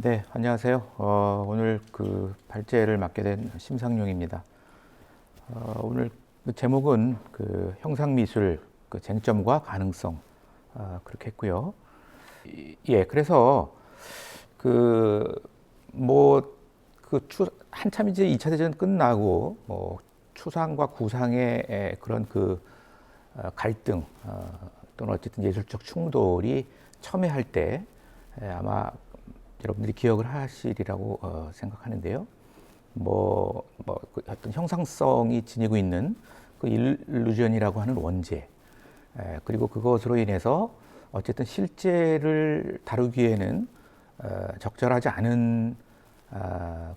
네, 안녕하세요. 오늘 그 발제를 맡게 된 심상용입니다. 오늘 그 제목은 그 형상미술 그 쟁점과 가능성 그렇게 했고요. 예, 그래서 그 뭐 그 한참 이제 2차 대전 끝나고 추상과 구상의 그런 그 갈등 또는 어쨌든 예술적 충돌이 첨예할 때 아마 여러분들이 기억을 하시리라고 생각하는데요. 그 어떤 형상성이 지니고 있는 그 일루전이라고 하는 원죄, 그리고 그것으로 인해서 어쨌든 실제를 다루기에는 적절하지 않은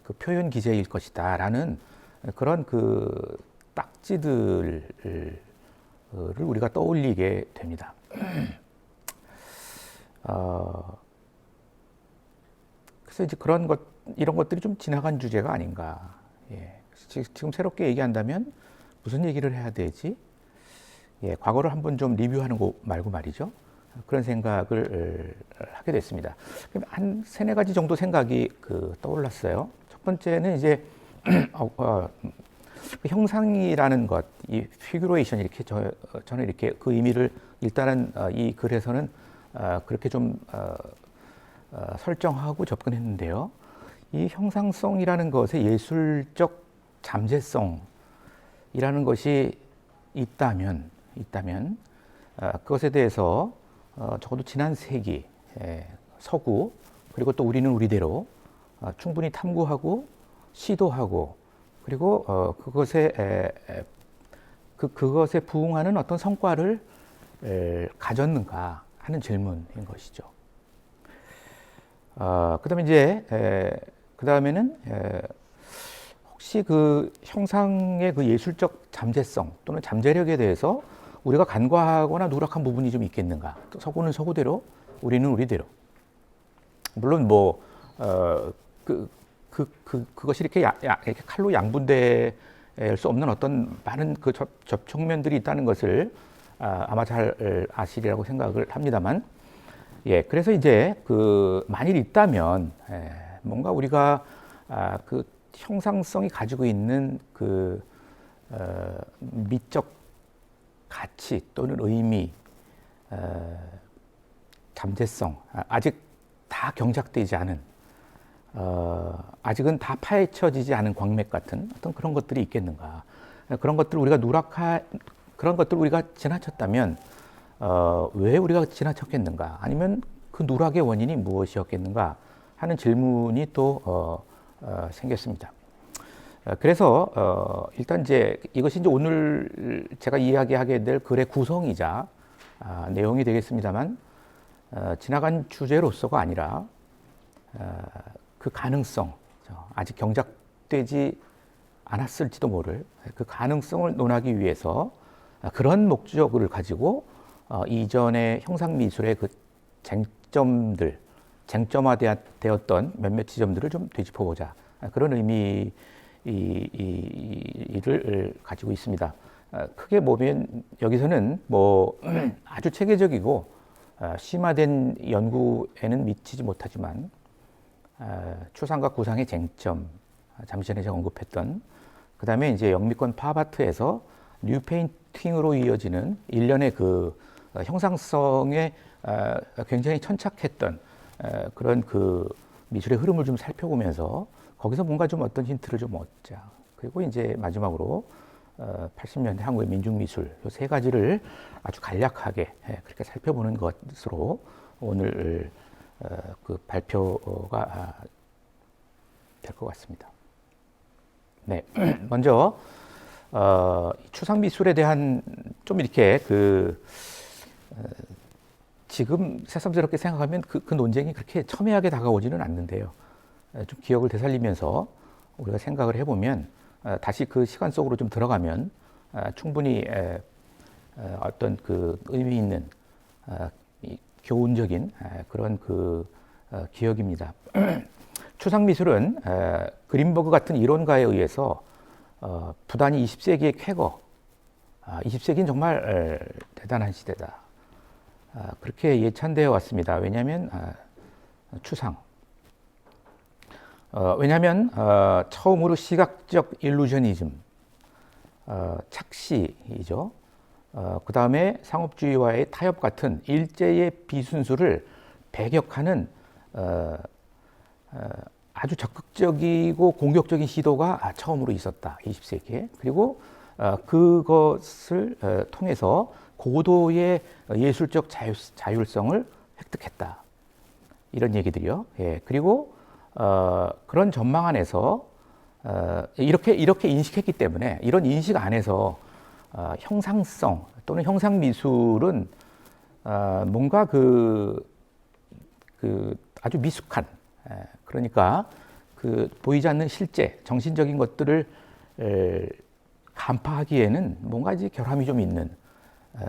그 표현 기제일 것이다라는 그런 그 딱지들을 우리가 떠올리게 됩니다. 그래서 이제 이런 것들이 좀 지나간 주제가 아닌가. 예. 지금 새롭게 얘기한다면 무슨 얘기를 해야 되지? 예, 과거를 한번 좀 리뷰하는 거 말고 말이죠. 그런 생각을 하게 됐습니다. 한 세네 가지 정도 생각이 떠올랐어요. 첫 번째는 이제 그 형상이라는 것, 이 피규레이션 이렇게 저는 이렇게 그 의미를 일단은 이 글에서는 그렇게 좀 설정하고 접근했는데요. 이 형상성이라는 것의 예술적 잠재성이라는 것이 있다면 그것에 대해서 적어도 지난 세기 서구 그리고 또 우리는 우리대로 충분히 탐구하고 시도하고 그리고 그것에 부응하는 어떤 성과를 가졌는가 하는 질문인 것이죠. 그다음에 그다음에는 혹시 그 형상의 그 예술적 잠재성 또는 잠재력에 대해서 우리가 간과하거나 누락한 부분이 좀 있겠는가? 서구는 서구대로, 우리는 우리대로. 물론 그것이 이렇게 칼로 양분될 수 없는 어떤 많은 그 접촉면들이 있다는 것을 아마 잘 아시리라고 생각을 합니다만, 예, 그래서 이제 만일 있다면 뭔가 우리가 그 형상성이 가지고 있는 미적 가치 또는 의미, 잠재성, 아직 다 경작되지 않은, 아직은 다 파헤쳐지지 않은 광맥 같은 어떤 그런 것들이 있겠는가? 그런 것들을 우리가 지나쳤다면 왜 우리가 지나쳤겠는가? 아니면 그 누락의 원인이 무엇이었겠는가? 하는 질문이 또 생겼습니다. 그래서 일단 이제 이것이 이제 오늘 제가 이야기하게 될 글의 구성이자 내용이 되겠습니다만 지나간 주제로서가 아니라 그 가능성, 아직 경작되지 않았을지도 모를 그 가능성을 논하기 위해서 그런 목적을 가지고 이전의 형상미술의 그 쟁점화되었던 몇몇 지점들을 좀 되짚어보자. 그런 의미를 가지고 있습니다. 크게 보면 여기서는 아주 체계적이고 심화된 연구에는 미치지 못하지만 추상과 구상의 쟁점, 잠시 전에 제가 언급했던 그 다음에 이제 영미권 팝아트에서 뉴 페인팅으로 이어지는 일련의 그 형상성에 굉장히 천착했던 그런 그 미술의 흐름을 좀 살펴보면서 거기서 뭔가 좀 어떤 힌트를 좀 얻자. 그리고 이제 마지막으로 80년대 한국의 민중미술 이 세 가지를 아주 간략하게 그렇게 살펴보는 것으로 오늘 그 발표가 될 것 같습니다. 네, 먼저 추상 미술에 대한 좀 이렇게 지금 새삼스럽게 생각하면 그 논쟁이 그렇게 첨예하게 다가오지는 않는데요. 좀 기억을 되살리면서 우리가 생각을 해보면 다시 그 시간 속으로 좀 들어가면 충분히 어떤 그 의미 있는 교훈적인 그런 기억입니다. 추상 미술은 그린버그 같은 이론가에 의해서 부단히 20세기의 쾌거, 20세기는 정말 대단한 시대다. 그렇게 예찬되어 왔습니다. 왜냐하면 추상, 왜냐하면 처음으로 시각적 일루저니즘, 착시이죠. 그 다음에 상업주의와의 타협 같은 일제의 비순수를 배격하는 아주 적극적이고 공격적인 시도가 처음으로 있었다. 20세기에. 그리고 그것을 통해서 고도의 예술적 자율성을 획득했다. 이런 얘기들이요. 예. 그리고 그런 전망 안에서 이렇게 인식했기 때문에 이런 인식 안에서 형상성 또는 형상 미술은 뭔가 그 아주 미숙한, 그러니까 그 보이지 않는 실제 정신적인 것들을 간파하기에는 뭔가 이제 결함이 좀 있는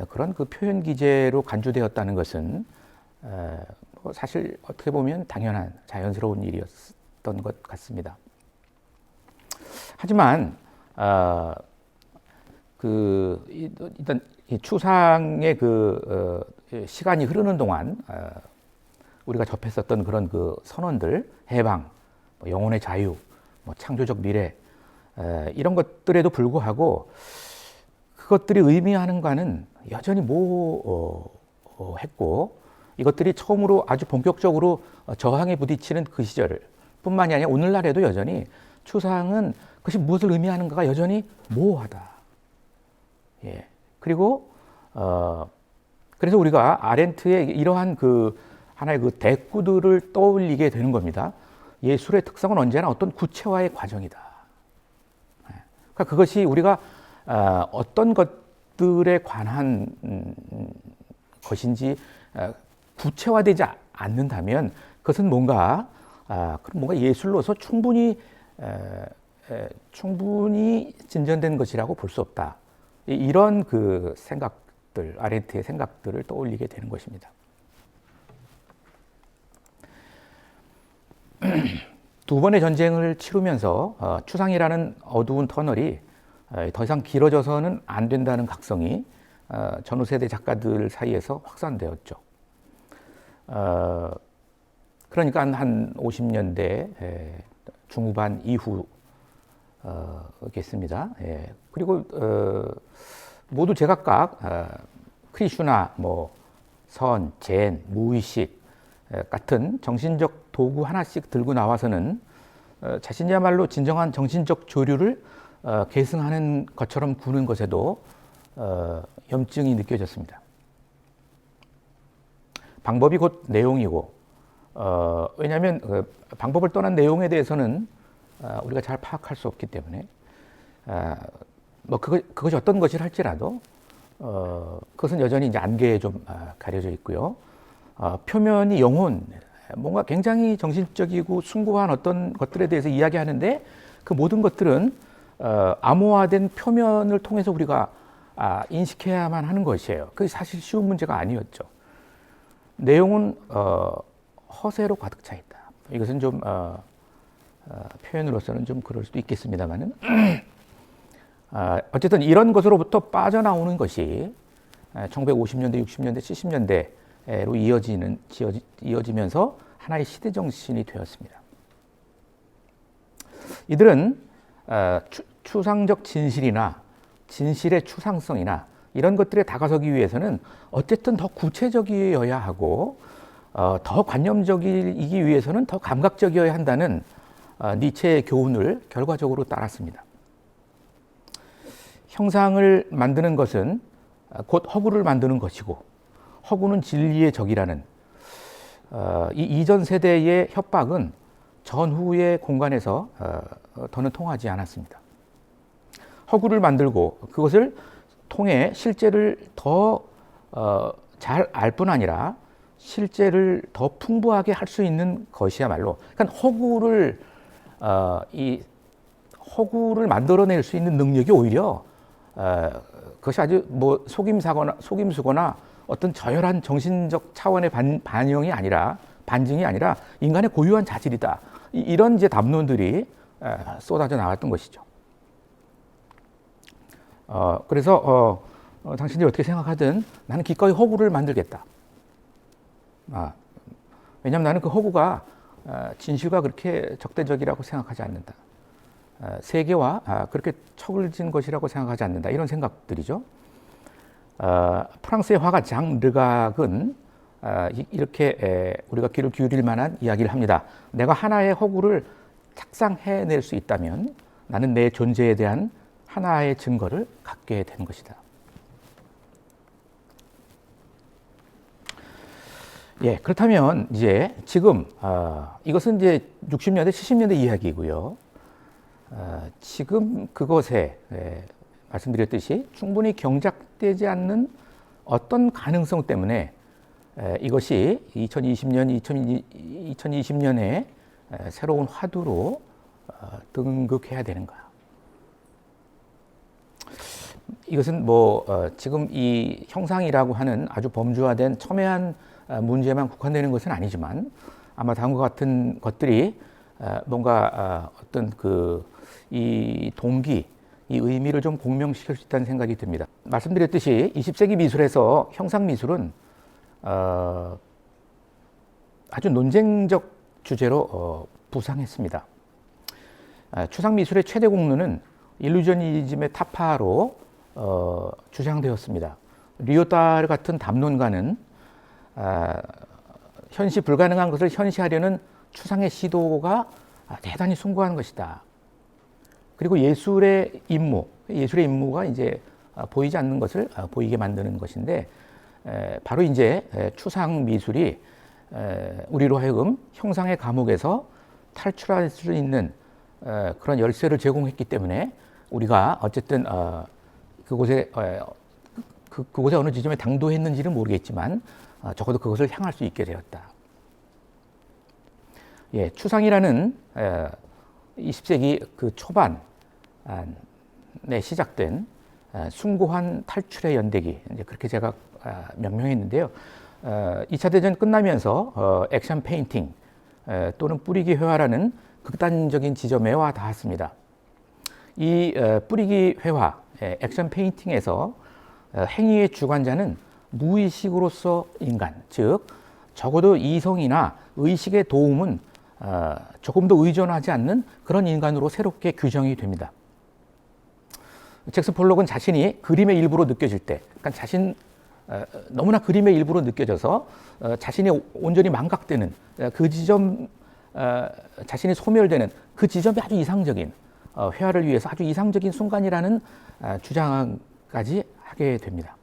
그런 그 표현 기제로 간주되었다는 것은 뭐 사실 어떻게 보면 당연한 자연스러운 일이었던 것 같습니다. 하지만 일단 이 추상의 시간이 흐르는 동안 우리가 접했었던 그런 그 선언들, 해방, 뭐 영혼의 자유, 뭐 창조적 미래, 이런 것들에도 불구하고 그것들이 의미하는 바는 여전히 모호했고, 이것들이 처음으로 아주 본격적으로 저항에 부딪히는 그 시절 뿐만이 아니라 오늘날에도 여전히 추상은 그것이 무엇을 의미하는가가 여전히 모호하다. 예. 그리고 그래서 우리가 아렌트의 이러한 그 하나의 그 대꾸들을 떠올리게 되는 겁니다. 예술의 특성은 언제나 어떤 구체화의 과정이다. 그러니까 그것이 우리가 어떤 것들에 관한 것인지 구체화되지 않는다면 그것은 뭔가 예술로서 충분히 진전된 것이라고 볼 수 없다. 이런 그 생각들, 아렌트의 생각들을 떠올리게 되는 것입니다. 두 번의 전쟁을 치르면서 추상이라는 어두운 터널이 더 이상 길어져서는 안 된다는 각성이 전후 세대 작가들 사이에서 확산되었죠. 그러니까 한 50년대 중후반 이후겠습니다. 그리고 모두 제각각 크리슈나, 선, 젠, 무의식 같은 정신적 도구 하나씩 들고 나와서는 자신이야말로 진정한 정신적 조류를 계승하는 것처럼 구는 것에도 염증이 느껴졌습니다. 방법이 곧 내용이고, 왜냐하면 방법을 떠난 내용에 대해서는 우리가 잘 파악할 수 없기 때문에 그것이 어떤 것이라 할지라도 그것은 여전히 이제 안개에 좀 가려져 있고요. 표면이 영혼, 뭔가 굉장히 정신적이고 숭고한 어떤 것들에 대해서 이야기하는데 그 모든 것들은 암호화된 표면을 통해서 우리가 인식해야만 하는 것이에요. 그게 사실 쉬운 문제가 아니었죠. 내용은 허세로 가득 차 있다. 이것은 좀 표현으로서는 좀 그럴 수도 있겠습니다만은 어쨌든 이런 것으로부터 빠져나오는 것이 1950년대, 60년대, 70년대로 이어지면서 하나의 시대 정신이 되었습니다. 이들은 추상적 진실이나 진실의 추상성이나 이런 것들에 다가서기 위해서는 어쨌든 더 구체적이어야 하고 더 관념적이기 위해서는 더 감각적이어야 한다는 니체의 교훈을 결과적으로 따랐습니다. 형상을 만드는 것은 곧 허구를 만드는 것이고 허구는 진리의 적이라는 이 이전 세대의 협박은 전후의 공간에서 더는 통하지 않았습니다. 허구를 만들고 그것을 통해 실제를 더 잘 알 뿐 아니라 실제를 더 풍부하게 할 수 있는 것이야말로, 그러니까 허구를 만들어낼 수 있는 능력이 오히려 그것이 아주 속임수거나 어떤 저열한 정신적 차원의 반증이 아니라 인간의 고유한 자질이다. 이런 이제 담론들이 쏟아져 나왔던 것이죠. 그래서 당신들이 어떻게 생각하든 나는 기꺼이 허구를 만들겠다. 왜냐하면 나는 그 허구가 진실과 그렇게 적대적이라고 생각하지 않는다. 세계와 그렇게 척을 진 것이라고 생각하지 않는다. 이런 생각들이죠. 프랑스의 화가 장 르각은 이렇게 우리가 귀를 기울일 만한 이야기를 합니다. 내가 하나의 허구를 착상해낼 수 있다면 나는 내 존재에 대한 하나의 증거를 갖게 되는 것이다. 예, 그렇다면 이제 지금 이것은 이제 60년대, 70년대 이야기고요. 지금 그것에 말씀드렸듯이 충분히 경작되지 않는 어떤 가능성 때문에 이것이 2020년에 새로운 화두로 등극해야 되는가? 이것은 지금 이 형상이라고 하는 아주 범주화된 첨예한 문제만 국한되는 것은 아니지만 아마 다음과 같은 것들이 뭔가 어떤 이 동기, 이 의미를 좀 공명시킬 수 있다는 생각이 듭니다. 말씀드렸듯이 20세기 미술에서 형상 미술은 아주 논쟁적 주제로 부상했습니다. 추상 미술의 최대 공로는 일루저니즘의 타파로 주장되었습니다. 리오타르 같은 담론가는 현시 불가능한 것을 현시하려는 추상의 시도가 대단히 숭고한 것이다. 그리고 예술의 임무가 이제 보이지 않는 것을 보이게 만드는 것인데 바로 이제 추상 미술이 우리로 하여금 형상의 감옥에서 탈출할 수 있는 그런 열쇠를 제공했기 때문에 우리가 어쨌든 그곳에 어느 지점에 당도했는지는 모르겠지만 적어도 그것을 향할 수 있게 되었다. 예, 추상이라는 20세기 그 초반에 시작된 숭고한 탈출의 연대기, 이제 그렇게 제가 명명했는데요. 2차 대전 끝나면서 액션 페인팅 또는 뿌리기 회화라는 극단적인 지점에 와 닿았습니다. 이 뿌리기 회화, 액션 페인팅에서 행위의 주관자는 무의식으로서 인간, 즉 적어도 이성이나 의식의 도움은 조금도 의존하지 않는 그런 인간으로 새롭게 규정이 됩니다. 잭슨 폴록은 자신이 그림의 일부로 느껴질 때, 그러니까 너무나 그림의 일부로 느껴져서 자신이 온전히 망각되는 그 지점, 자신이 소멸되는 그 지점이 아주 이상적인 회화를 위해서 아주 이상적인 순간이라는 주장까지 하게 됩니다.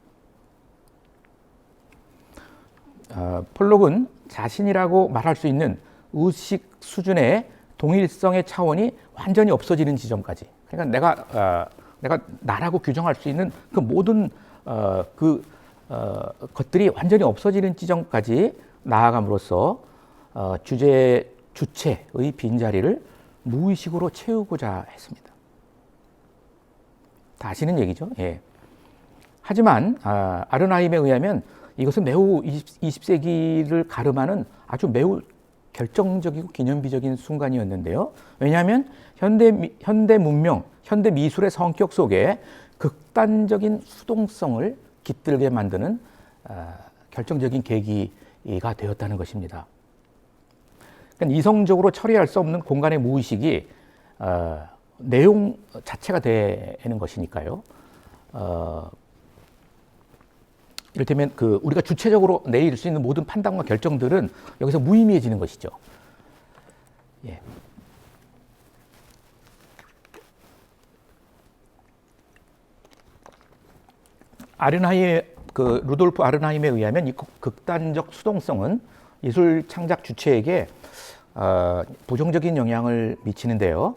폴록은 자신이라고 말할 수 있는 의식 수준의 동일성의 차원이 완전히 없어지는 지점까지, 그러니까 내가 나라고 규정할 수 있는 그 모든 것들이 완전히 없어지는 지점까지 나아감으로써 주체의 빈자리를 무의식으로 채우고자 했습니다. 다 아시는 얘기죠. 예. 하지만 아르나임에 의하면 이것은 매우 20세기를 가름하는 아주 매우 결정적이고 기념비적인 순간이었는데요. 왜냐하면 현대 문명, 현대 미술의 성격 속에 극단적인 수동성을 깃들게 만드는 결정적인 계기가 되었다는 것입니다. 그러니까 이성적으로 처리할 수 없는 공간의 무의식이 내용 자체가 되는 것이니까요. 이를테면 우리가 주체적으로 내릴 수 있는 모든 판단과 결정들은 여기서 무의미해지는 것이죠. 예. 루돌프 아르나임에 의하면 이 극단적 수동성은 예술 창작 주체에게 부정적인 영향을 미치는데요.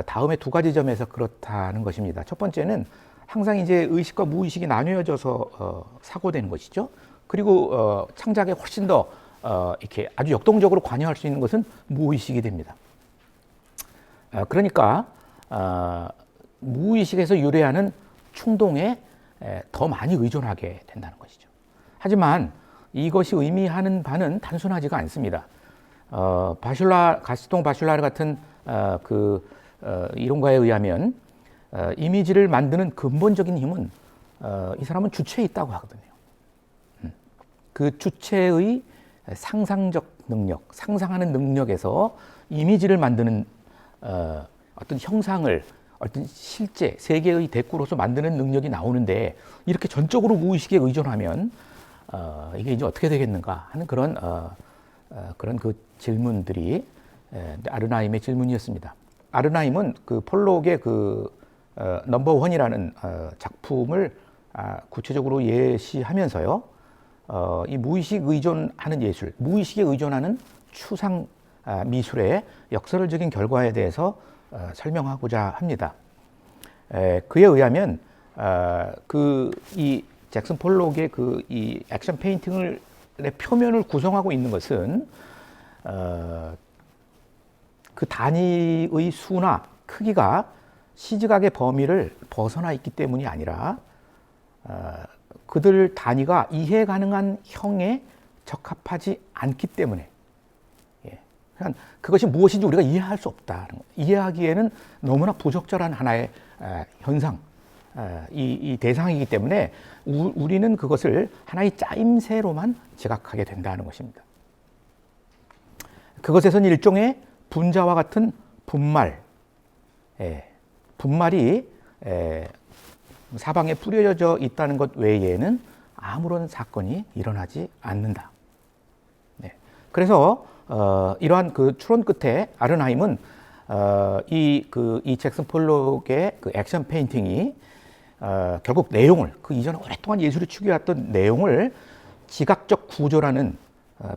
다음에 두 가지 점에서 그렇다는 것입니다. 첫 번째는 항상 이제 의식과 무의식이 나뉘어져서 사고되는 것이죠. 그리고 창작에 훨씬 더 이렇게 아주 역동적으로 관여할 수 있는 것은 무의식이 됩니다. 그러니까 무의식에서 유래하는 충동에 더 많이 의존하게 된다는 것이죠. 하지만 이것이 의미하는 바는 단순하지가 않습니다. 가스통 바슐라르 같은 이론가에 의하면 이미지를 만드는 근본적인 힘은 이 사람은 주체에 있다고 하거든요. 그 주체의 상상적 능력, 상상하는 능력에서 이미지를 만드는 어떤 형상을 어떤 실제 세계의 대꾸로서 만드는 능력이 나오는데 이렇게 전적으로 무의식에 의존하면 이게 이제 어떻게 되겠는가 하는 그런 그 질문들이 아르나임의 질문이었습니다. 아르나임은 그 폴록의 그 넘버 원이라는 작품을 구체적으로 예시하면서요, 이 무의식 의존하는 예술, 무의식에 의존하는 추상 미술의 역설적인 결과에 대해서 설명하고자 합니다. 그에 의하면 그 이 잭슨 폴록의 그 이 액션 페인팅의 표면을 구성하고 있는 것은 그 단위의 수나 크기가 시지각의 범위를 벗어나 있기 때문이 아니라 그들 단위가 이해 가능한 형에 적합하지 않기 때문에, 그러니까 그것이 무엇인지 우리가 이해할 수 없다는 것. 이해하기에는 너무나 부적절한 하나의 현상, 이 대상이기 때문에 우리는 그것을 하나의 짜임새로만 지각하게 된다는 것입니다. 그것에선 일종의 분자와 같은 분말, 분말이 사방에 뿌려져 있다는 것 외에는 아무런 사건이 일어나지 않는다. 그래서 이러한 그 추론 끝에 아르나임은 이 잭슨 폴록의 그 액션 페인팅이 결국 내용을, 그 이전에 오랫동안 예술이 추구해왔던 내용을 지각적 구조라는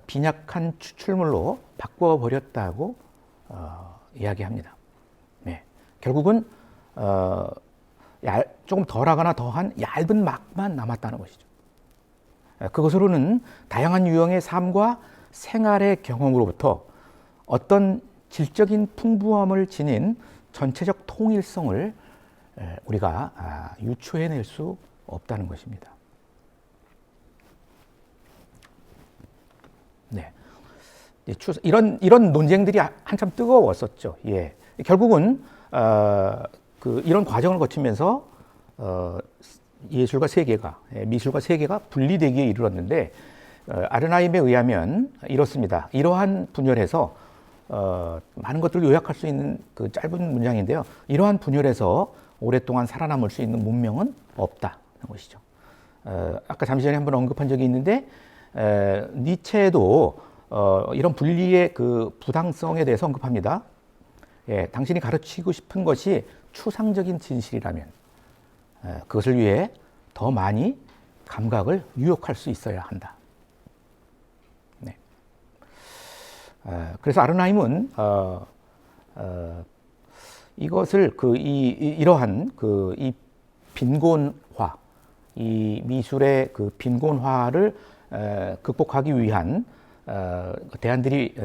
빈약한 추출물로 바꿔버렸다고 이야기합니다. 결국은 조금 덜하거나 더한 얇은 막만 남았다는 것이죠. 그것으로는 다양한 유형의 삶과 생활의 경험으로부터 어떤 질적인 풍부함을 지닌 전체적 통일성을 우리가 유추해낼 수 없다는 것입니다. 이런 논쟁들이 한참 뜨거웠었죠. 결국은 이런 과정을 거치면서 예술과 세계가, 미술과 세계가 분리되기에 이르렀는데, 아르나임에 의하면 이렇습니다. 이러한 분열에서 많은 것들을 요약할 수 있는 그 짧은 문장인데요. 이러한 분열에서 오랫동안 살아남을 수 있는 문명은 없다는 것이죠. 아까 잠시 전에 한번 언급한 적이 있는데, 니체도 이런 분리의 그 부당성에 대해서 언급합니다. 당신이 가르치고 싶은 것이 추상적인 진실이라면 그것을 위해 더 많이 감각을 유혹할 수 있어야 한다. 그래서 아르나임은 이것을 이러한 이 빈곤화, 이 미술의 그 빈곤화를 극복하기 위한 대안들이,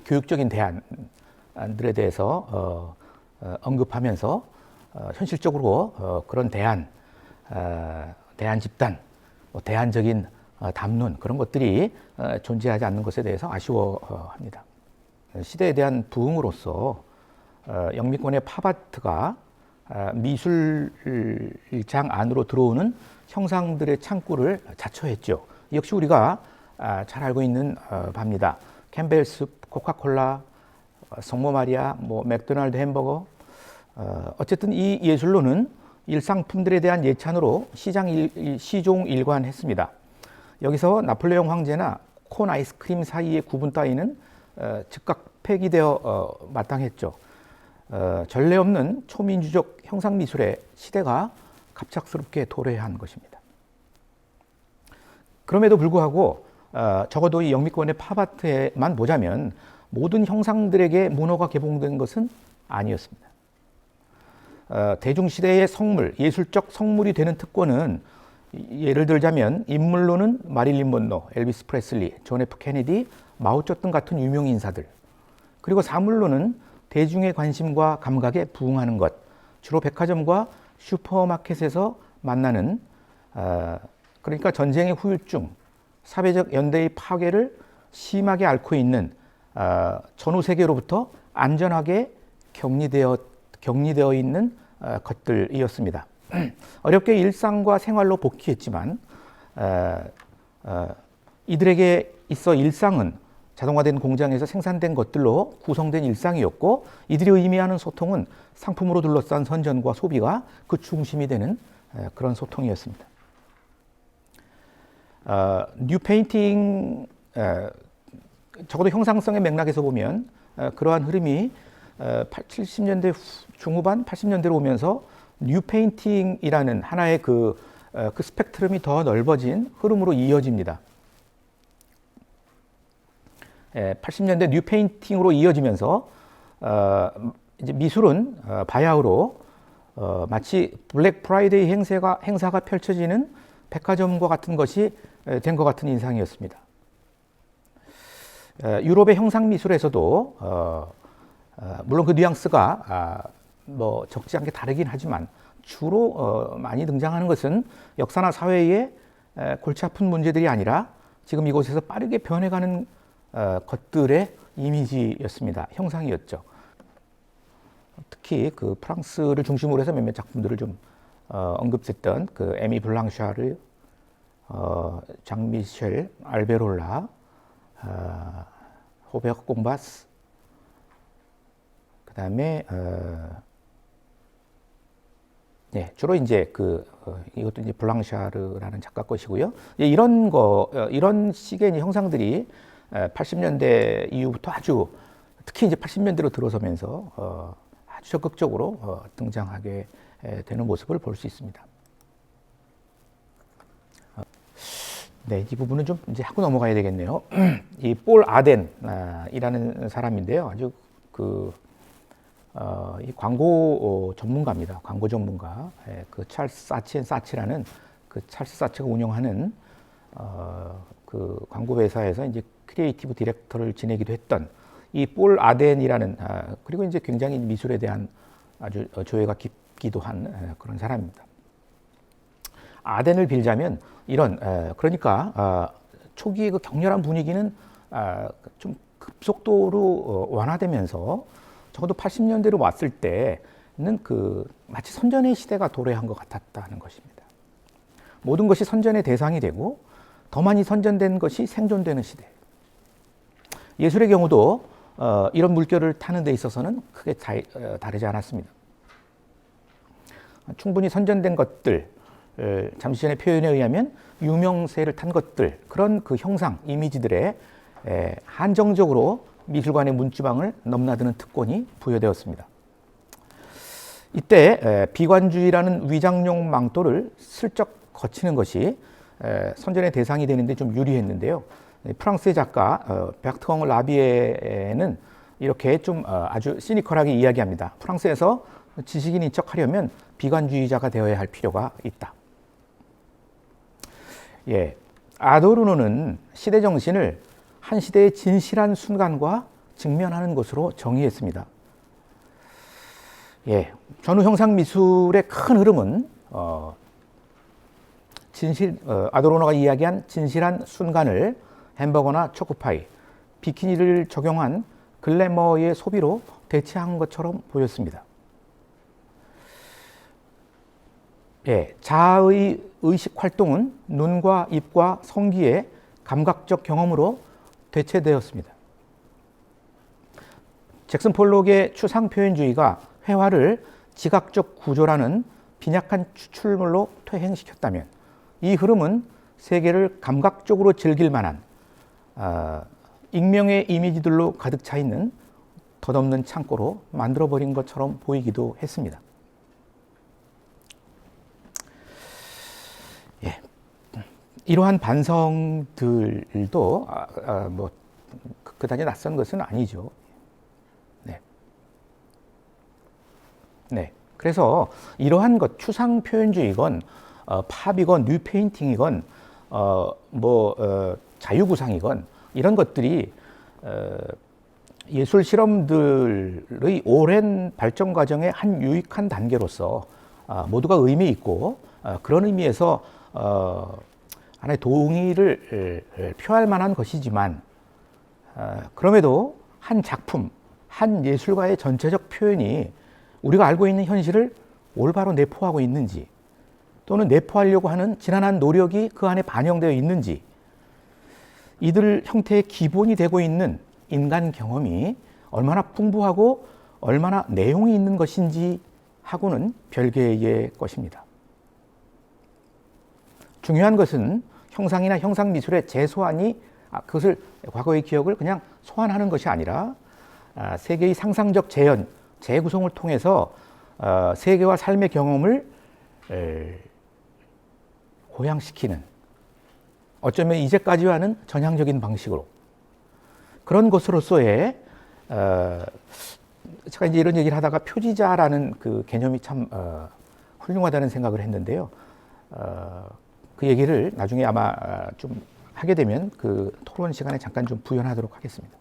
교육적인 대안들에 대해서 언급하면서 현실적으로 그런 대안 집단, 대안적인 담론, 그런 것들이 존재하지 않는 것에 대해서 아쉬워합니다. 시대에 대한 부흥으로서 영미권의 팝아트가 미술장 안으로 들어오는 형상들의 창구를 자처했죠. 역시 우리가 잘 알고 있는 바입니다. 캠벨숲, 코카콜라, 성모 마리아, 맥도날드 햄버거, 어쨌든 이 예술로는 일상품들에 대한 예찬으로 시종 일관했습니다. 여기서 나폴레옹 황제나 콘 아이스크림 사이의 구분 따위는 즉각 폐기되어 마땅했죠. 전례 없는 초민주적 형상미술의 시대가 갑작스럽게 도래한 것입니다. 그럼에도 불구하고 적어도 이 영미권의 팝아트에만 보자면 모든 형상들에게 문호가 개봉된 것은 아니었습니다. 대중시대의 성물, 예술적 성물이 되는 특권은 예를 들자면 인물로는 마릴린 먼로, 엘비스 프레슬리, 존 F 케네디, 마오쩌둥 같은 유명 인사들, 그리고 사물로는 대중의 관심과 감각에 부응하는 것, 주로 백화점과 슈퍼마켓에서 만나는, 그러니까 전쟁의 후유증, 사회적 연대의 파괴를 심하게 앓고 있는 전후 세계로부터 안전하게 격리되어 있는 것들이었습니다. 어렵게 일상과 생활로 복귀했지만 이들에게 있어 일상은 자동화된 공장에서 생산된 것들로 구성된 일상이었고, 이들이 의미하는 소통은 상품으로 둘러싼 선전과 소비가 그 중심이 되는 그런 소통이었습니다. 뉴 페인팅, 적어도 형상성의 맥락에서 보면 그러한 흐름이 70년대 중후반, 80년대로 오면서 뉴 페인팅이라는 하나의 그 스펙트럼이 더 넓어진 흐름으로 이어집니다. 80년대 뉴 페인팅으로 이어지면서 이제 미술은 바야흐로 마치 블랙 프라이데이 행사가 펼쳐지는 백화점과 같은 것이 된 것 같은 인상이었습니다. 유럽의 형상 미술에서도 물론 그 뉘앙스가 뭐 적지 않게 다르긴 하지만 주로 많이 등장하는 것은 역사나 사회의 골치 아픈 문제들이 아니라 지금 이곳에서 빠르게 변해가는 것들의 이미지였습니다. 형상이었죠. 특히 그 프랑스를 중심으로 해서 몇몇 작품들을 좀 언급했던 그 에미 블랑샤르, 장미셸 알베롤라, 호베르 꼼바스, 그 다음에 네, 주로 이제 이것도 이제 블랑샤르라는 작가 것이고요. 이런 식의 형상들이 80년대 이후부터 특히 이제 80년대로 들어서면서 아주 적극적으로 등장하게 되는 모습을 볼 수 있습니다. 네, 이 부분은 좀 이제 하고 넘어가야 되겠네요. 이 폴 아덴이라는 사람인데요. 아주 이 광고 전문가입니다. 광고 전문가. 그 찰스 사치라는 그 찰스 사치가 운영하는 그 광고 회사에서 이제 크리에이티브 디렉터를 지내기도 했던 이 폴 아덴이라는 그리고 이제 굉장히 미술에 대한 아주 조예가 깊기도 한 그런 사람입니다. 아덴을 빌자면 그러니까 초기의 그 격렬한 분위기는 좀 급속도로 완화되면서 적어도 80년대로 왔을 때는 마치 선전의 시대가 도래한 것 같았다는 것입니다. 모든 것이 선전의 대상이 되고 더 많이 선전된 것이 생존되는 시대. 예술의 경우도 이런 물결을 타는 데 있어서는 크게 다르지 않았습니다. 충분히 선전된 것들, 잠시 전의 표현에 의하면 유명세를 탄 것들, 그런 그 형상, 이미지들에 한정적으로 미술관의 문지방을 넘나드는 특권이 부여되었습니다. 이때 비관주의라는 위장용 망토를 슬쩍 거치는 것이 선전의 대상이 되는데 좀 유리했는데요. 프랑스의 작가 베르트랑 라비에는 이렇게 좀 아주 시니컬하게 이야기합니다. 프랑스에서 지식인인 척하려면 비관주의자가 되어야 할 필요가 있다. 예, 아도르노는 시대 정신을 한 시대의 진실한 순간과 직면하는 것으로 정의했습니다. 예, 전후 형상 미술의 큰 흐름은 아도르노가 이야기한 진실한 순간을 햄버거나 초코파이, 비키니를 적용한 글래머의 소비로 대체한 것처럼 보였습니다. 예, 자아의 의식 활동은 눈과 입과 성기의 감각적 경험으로 대체되었습니다. 잭슨 폴록의 추상표현주의가 회화를 지각적 구조라는 빈약한 추출물로 퇴행시켰다면 이 흐름은 세계를 감각적으로 즐길 만한 익명의 이미지들로 가득 차 있는 덧없는 창고로 만들어버린 것처럼 보이기도 했습니다. 예, 이러한 반성들도 뭐 그다지 낯선 것은 아니죠. 네. 그래서 이러한 것, 추상 표현주의건 팝이건 뉴 페인팅이건 자유구상이건 이런 것들이 예술 실험들의 오랜 발전 과정의 한 유익한 단계로서 모두가 의미 있고 그런 의미에서 하나의 동의를 표할 만한 것이지만 그럼에도 한 작품, 한 예술가의 전체적 표현이 우리가 알고 있는 현실을 올바로 내포하고 있는지 또는 내포하려고 하는 지난한 노력이 그 안에 반영되어 있는지 이들 형태의 기본이 되고 있는 인간 경험이 얼마나 풍부하고 얼마나 내용이 있는 것인지 하고는 별개의 것입니다. 중요한 것은 형상이나 형상 미술의 재소환이 그것을 과거의 기억을 그냥 소환하는 것이 아니라 세계의 상상적 재현, 재구성을 통해서 세계와 삶의 경험을 고양시키는, 어쩌면 이제까지와는 전향적인 방식으로 그런 것으로서의 제가 이제 이런 얘기를 하다가 표지자라는 그 개념이 참 훌륭하다는 생각을 했는데요. 그 얘기를 나중에 아마 좀 하게 되면 그 토론 시간에 잠깐 좀 부연하도록 하겠습니다.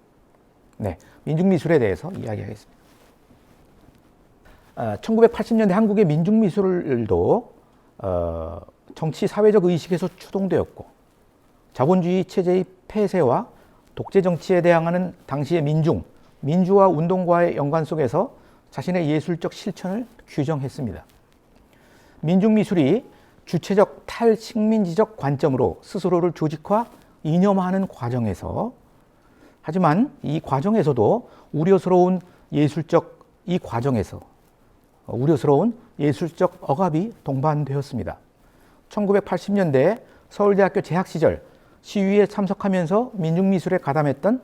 네, 민중미술에 대해서 이야기하겠습니다. 1980년대 한국의 민중미술도 정치 사회적 의식에서 추동되었고 자본주의 체제의 폐쇄와 독재 정치에 대항하는 당시의 민주화 운동과의 연관 속에서 자신의 예술적 실천을 규정했습니다. 민중미술이 주체적 탈식민지적 관점으로 스스로를 조직화, 이념화하는 과정에서, 하지만 이 과정에서도 우려스러운 예술적 억압이 동반되었습니다. 1980년대 서울대학교 재학 시절 시위에 참석하면서 민중미술에 가담했던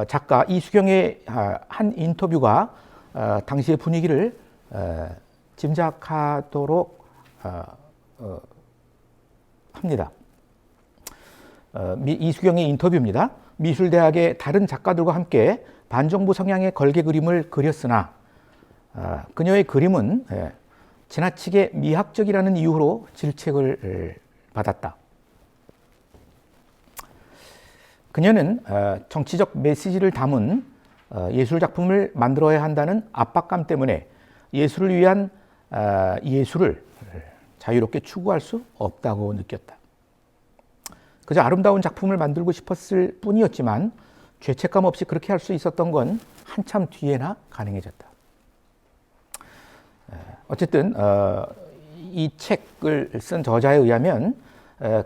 작가 이수경의 한 인터뷰가 당시의 분위기를 짐작하도록 합니다. 이수경의 인터뷰입니다. 미술대학의 다른 작가들과 함께 반정부 성향의 걸개 그림을 그렸으나 그녀의 그림은 지나치게 미학적이라는 이유로 질책을 받았다. 그녀는 정치적 메시지를 담은 예술작품을 만들어야 한다는 압박감 때문에 예술을 위한 예술을 자유롭게 추구할 수 없다고 느꼈다. 그저 아름다운 작품을 만들고 싶었을 뿐이었지만 죄책감 없이 그렇게 할 수 있었던 건 한참 뒤에나 가능해졌다. 어쨌든 이 책을 쓴 저자에 의하면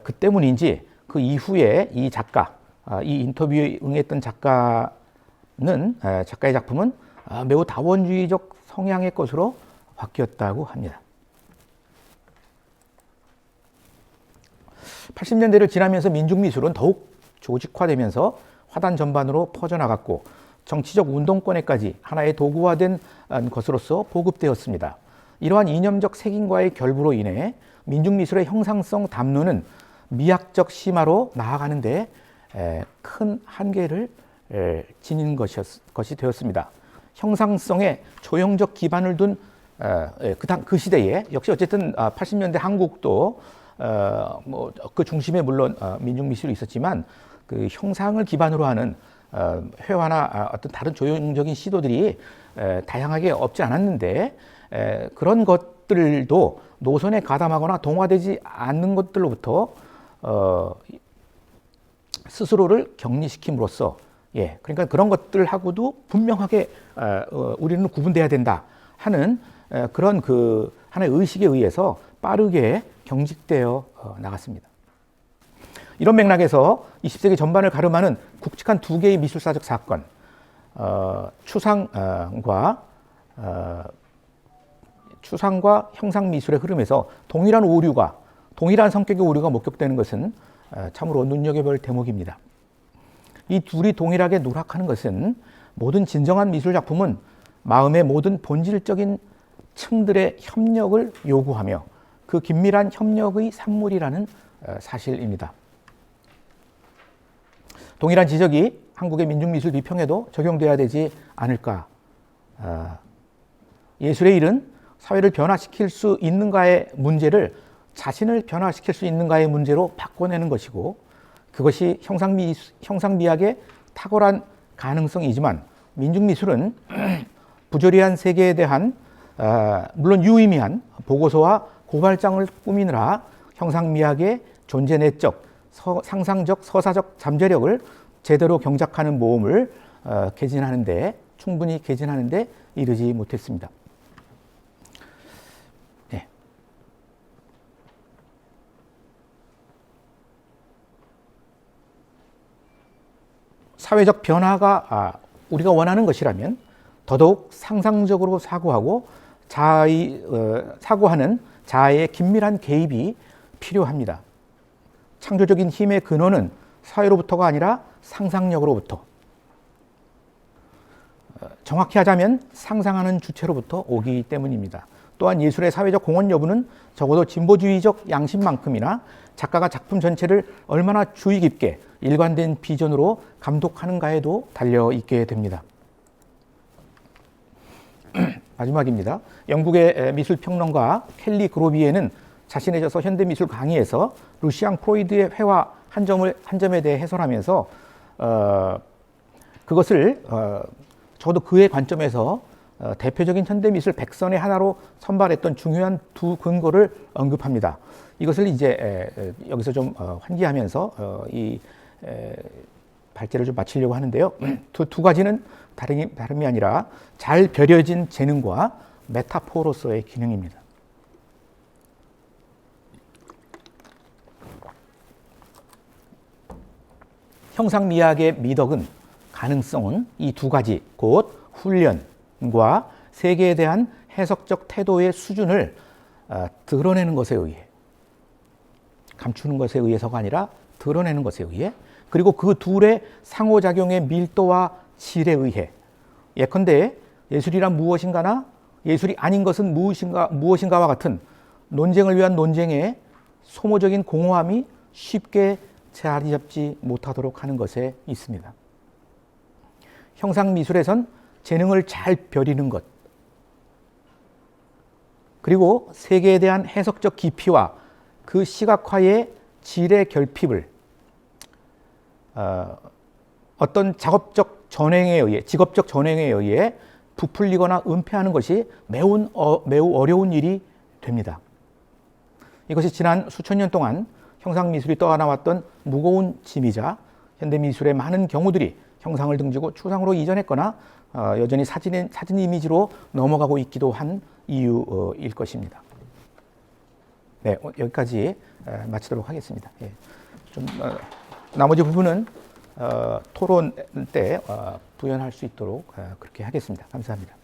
그 때문인지 그 이후에 이 작가, 이 인터뷰에 응했던 작가의 작품은 매우 다원주의적 성향의 것으로 바뀌었다고 합니다. 80년대를 지나면서 민중미술은 더욱 조직화되면서 화단 전반으로 퍼져나갔고 정치적 운동권에까지 하나의 도구화된 것으로서 보급되었습니다. 이러한 이념적 색인과의 결부로 인해 민중미술의 형상성 담론은 미학적 심화로 나아가는 데 큰 한계를 지닌 것이 되었습니다. 형상성에 조형적 기반을 둔 그 시대에 역시 어쨌든 80년대 한국도 그 중심에 물론 민중미술이 있었지만 그 형상을 기반으로 하는 회화나 어떤 다른 조형적인 시도들이 다양하게 없지 않았는데 그런 것들도 노선에 가담하거나 동화되지 않는 것들로부터 스스로를 격리시킴으로써 그러니까 그런 것들하고도 분명하게 우리는 구분돼야 된다 하는 그런 그 하나의 의식에 의해서 빠르게 경직되어 나갔습니다. 이런 맥락에서 20세기 전반을 가름하는 굵직한 두 개의 미술사적 사건, 추상과 형상 미술의 흐름에서 동일한 성격의 오류가 목격되는 것은 참으로 눈여겨볼 대목입니다. 이 둘이 동일하게 누락하는 것은 모든 진정한 미술 작품은 마음의 모든 본질적인 층들의 협력을 요구하며 그 긴밀한 협력의 산물이라는 사실입니다. 동일한 지적이 한국의 민중미술 비평에도 적용돼야 되지 않을까. 예술의 일은 사회를 변화시킬 수 있는가의 문제를 자신을 변화시킬 수 있는가의 문제로 바꿔내는 것이고 그것이 형상미학의 탁월한 가능성이지만 민중미술은 부조리한 세계에 대한 물론 유의미한 보고서와 고발장을 꾸미느라 형상미학의 존재내적, 상상적, 서사적 잠재력을 제대로 경작하는 모험을 충분히 개진하는 데 이르지 못했습니다. 네. 사회적 변화가 우리가 원하는 것이라면 더더욱 상상적으로 사고하고 사고하는 자아의 긴밀한 개입이 필요합니다. 창조적인 힘의 근원은 사회로부터가 아니라 상상력으로부터, 정확히 하자면 상상하는 주체로부터 오기 때문입니다. 또한 예술의 사회적 공헌 여부는 적어도 진보주의적 양심만큼이나 작가가 작품 전체를 얼마나 주의 깊게 일관된 비전으로 감독하는가에도 달려 있게 됩니다. 마지막입니다. 영국의 미술평론가 켈리 그로비에는 자신의 저서 현대미술 강의에서 루시앙 프로이드의 회화 한 점에 대해 해설하면서 그것을 저도 그의 관점에서 대표적인 현대미술 백선의 하나로 선발했던 중요한 두 근거를 언급합니다. 이것을 이제 여기서 좀 환기하면서 이 발제를 좀 마치려고 하는데요. 두 가지는 다름이 아니라 잘 벼려진 재능과 메타포로서의 기능입니다. 형상미학의 미덕은, 가능성은 이 두 가지, 곧 훈련과 세계에 대한 해석적 태도의 수준을 드러내는 것에 의해, 감추는 것에 의해서가 아니라 드러내는 것에 의해, 그리고 그 둘의 상호작용의 밀도와 질에 의해, 예컨대 예술이란 무엇인가나 예술이 아닌 것은 무엇인가와 같은 논쟁을 위한 논쟁의 소모적인 공허함이 쉽게 자리 잡지 못하도록 하는 것에 있습니다. 형상미술에선 재능을 잘 벼리는 것, 그리고 세계에 대한 해석적 깊이와 그 시각화의 질의 결핍을 어떤 직업적 전행에 의해 부풀리거나 은폐하는 것이 매우 어려운 일이 됩니다. 이것이 지난 수천 년 동안 형상미술이 떠안아왔던 무거운 짐이자 현대미술의 많은 경우들이 형상을 등지고 추상으로 이전했거나 여전히 사진 이미지로 넘어가고 있기도 한 이유일 것입니다. 네, 여기까지 마치도록 하겠습니다. 예, 나머지 부분은 토론 때 부연할 수 있도록 그렇게 하겠습니다. 감사합니다.